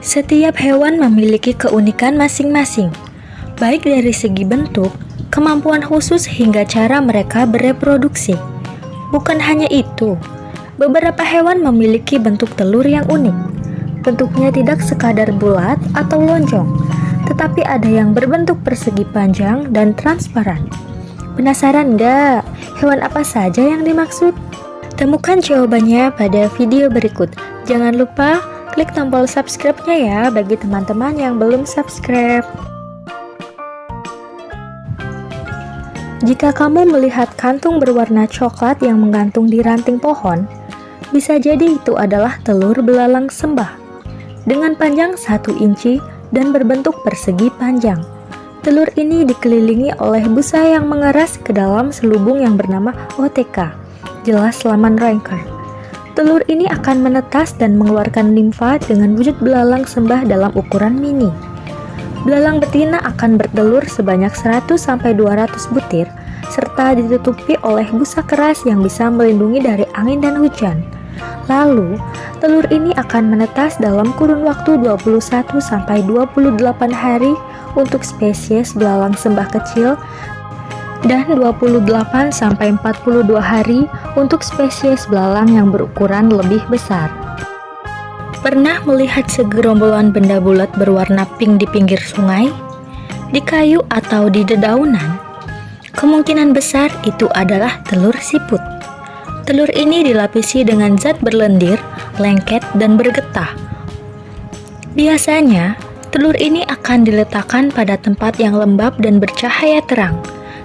Setiap hewan memiliki keunikan masing-masing, baik dari segi bentuk, kemampuan khusus hingga cara mereka bereproduksi. Bukan hanya itu, beberapa hewan memiliki bentuk telur yang unik. Bentuknya tidak sekadar bulat atau lonjong, tetapi ada yang berbentuk persegi panjang dan transparan. Penasaran nggak? Hewan apa saja yang dimaksud? Temukan jawabannya pada video berikut. Jangan lupa klik tombol subscribe-nya ya bagi teman-teman yang belum subscribe. Jika kamu melihat kantung berwarna coklat yang menggantung di ranting pohon, bisa jadi itu adalah telur belalang sembah. Dengan panjang 1 inci dan berbentuk persegi panjang. Telur ini dikelilingi oleh busa yang mengeras ke dalam selubung yang bernama OTK, jelas laman rancor. Telur ini akan menetas dan mengeluarkan limfa dengan wujud belalang sembah dalam ukuran mini. Belalang betina akan bertelur sebanyak 100-200 butir, serta ditutupi oleh busa keras yang bisa melindungi dari angin dan hujan. Lalu, telur ini akan menetas dalam kurun waktu 21-28 hari untuk spesies belalang sembah kecil dan 28-42 hari untuk spesies belalang yang berukuran lebih besar. Pernah melihat segerombolan benda bulat berwarna pink di pinggir sungai, di kayu atau di dedaunan? Kemungkinan besar itu adalah telur siput. Telur ini dilapisi dengan zat berlendir, lengket, dan bergetah. Biasanya, telur ini akan diletakkan pada tempat yang lembab dan bercahaya terang.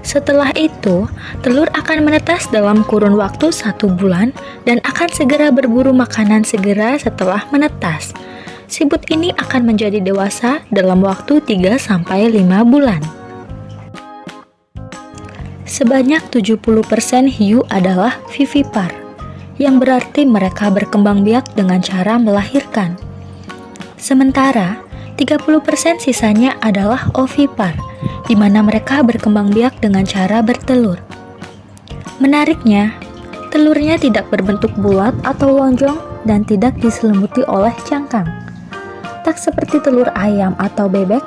Setelah itu, telur akan menetas dalam kurun waktu 1 bulan dan akan segera berburu makanan segera setelah menetas. Siput ini akan menjadi dewasa dalam waktu 3-5 bulan. Sebanyak 70% hiu adalah vivipar, yang berarti mereka berkembang biak dengan cara melahirkan. Sementara, 30% sisanya adalah ovipar, di mana mereka berkembang biak dengan cara bertelur. Menariknya, telurnya tidak berbentuk bulat atau lonjong dan tidak diselimuti oleh cangkang. Tak seperti telur ayam atau bebek,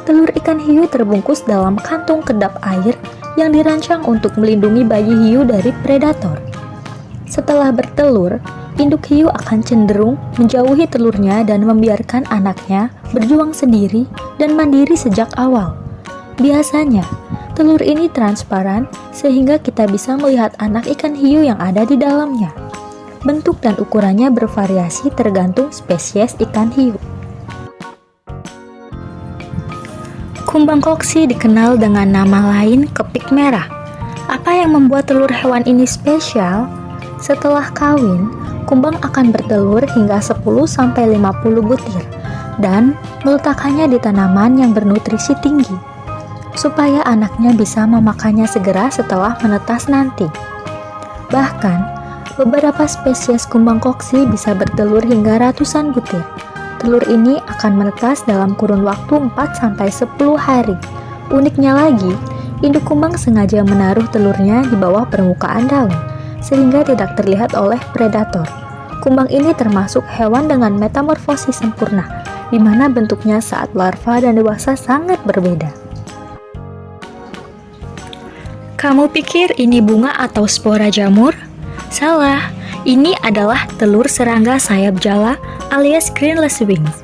telur ikan hiu terbungkus dalam kantung kedap air yang dirancang untuk melindungi bayi hiu dari predator. Setelah bertelur, induk hiu akan cenderung menjauhi telurnya dan membiarkan anaknya berjuang sendiri dan mandiri sejak awal. Biasanya, telur ini transparan sehingga kita bisa melihat anak ikan hiu yang ada di dalamnya. Bentuk dan ukurannya bervariasi tergantung spesies ikan hiu. Kumbang koksi dikenal dengan nama lain kepik merah. Apa yang membuat telur hewan ini spesial? Setelah kawin, kumbang akan bertelur hingga 10-50 butir dan meletakkannya di tanaman yang bernutrisi tinggi supaya anaknya bisa memakannya segera setelah menetas nanti. Bahkan, beberapa spesies kumbang koksi bisa bertelur hingga ratusan butir. Telur ini akan menetas dalam kurun waktu 4-10 hari. Uniknya lagi, induk kumbang sengaja menaruh telurnya di bawah permukaan daun, sehingga tidak terlihat oleh predator. Kumbang ini termasuk hewan dengan metamorfosis sempurna, di mana bentuknya saat larva dan dewasa sangat berbeda. Kamu pikir ini bunga atau spora jamur? Salah, ini adalah telur serangga sayap jala alias greenless wings.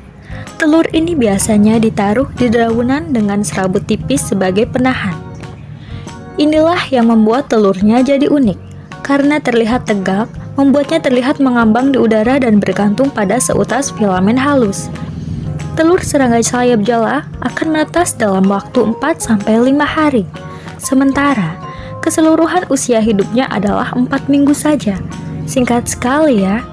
Telur ini biasanya ditaruh di dedaunan dengan serabut tipis sebagai penahan. Inilah yang membuat telurnya jadi unik, karena terlihat tegak, membuatnya terlihat mengambang di udara dan bergantung pada seutas filamen halus. Telur serangga sayap jala akan menetas dalam waktu 4-5 hari. Sementara, keseluruhan usia hidupnya adalah 4 minggu saja. Singkat sekali ya.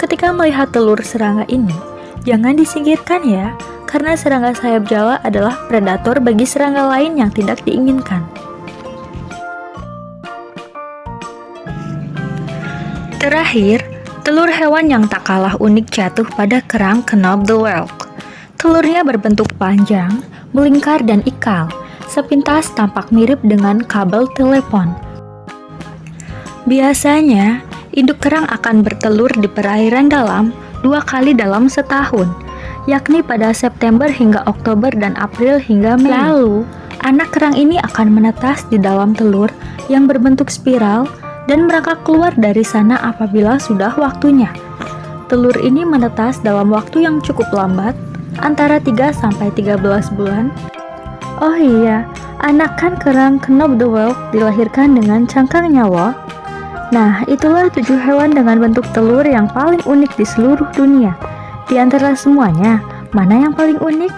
Ketika melihat telur serangga ini, jangan disingkirkan ya, karena serangga sayap jala adalah predator bagi serangga lain yang tidak diinginkan. Terakhir, telur hewan yang tak kalah unik jatuh pada kerang Knob the Whelk. Telurnya berbentuk panjang, melingkar dan ikal. Sepintas tampak mirip dengan kabel telepon. Biasanya, induk kerang akan bertelur di perairan dalam 2 kali dalam setahun. yakni pada September hingga Oktober dan April hingga Mei. Lalu, anak kerang ini akan menetas di dalam telur yang berbentuk spiral dan merangkak keluar dari sana apabila sudah waktunya. Telur ini menetas dalam waktu yang cukup lambat, antara 3-13 bulan. Oh iya, anakan kerang Knob the Whelk dilahirkan dengan cangkang nyawa. Nah, itulah 7 hewan dengan bentuk telur yang paling unik di seluruh dunia. Di antara semuanya, mana yang paling unik?